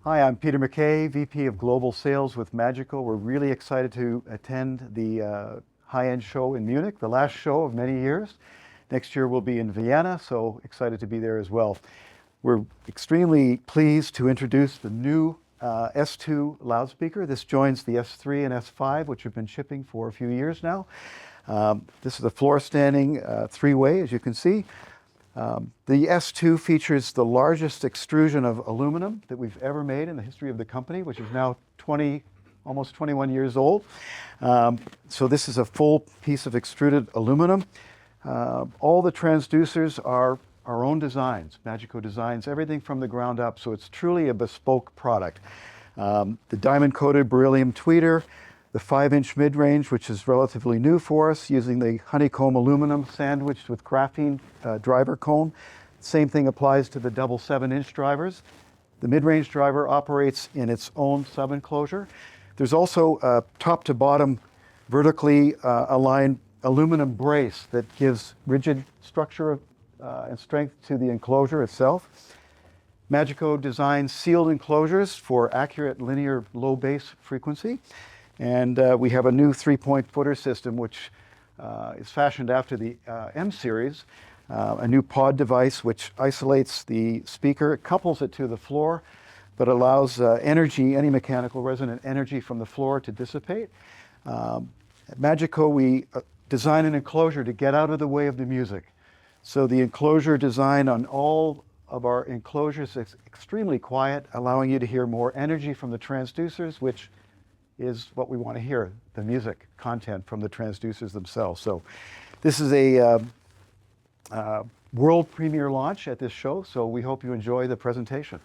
Hi, I'm Peter Mackay, VP of Global Sales with Magico. We're really excited to attend the high-end show in Munich, the last show of many years. Next year we'll be in Vienna, so excited to be there as well. We're extremely pleased to introduce the new S2 loudspeaker. This joins the S3 and S5, which have been shipping for a few years now. This is a floor-standing three-way, as you can see. The S2 features the largest extrusion of aluminum that we've ever made in the history of the company, which is now almost 21 years old. So this is a full piece of extruded aluminum. All the transducers are our own designs. Magico designs everything from the ground up, so it's truly a bespoke product. The diamond-coated beryllium tweeter, the 5-inch mid-range, which is relatively new for us, using the Honeycomb aluminum sandwiched with graphene driver cone. Same thing applies to the double 7-inch drivers. The mid-range driver operates in its own sub-enclosure. There's also a top-to-bottom vertically aligned aluminum brace that gives rigid structure and strength to the enclosure itself. Magico designs sealed enclosures for accurate linear low bass frequency. And we have a new 3-point footer system, which is fashioned after the M series, a new pod device which isolates the speaker, couples it to the floor, but allows energy, any mechanical resonant energy from the floor to dissipate. At Magico, we design an enclosure to get out of the way of the music. So the enclosure design on all of our enclosures is extremely quiet, allowing you to hear more energy from the transducers, which is what we want to hear, the music content from the transducers themselves. So this is a world premiere launch at this show, so we hope you enjoy the presentation.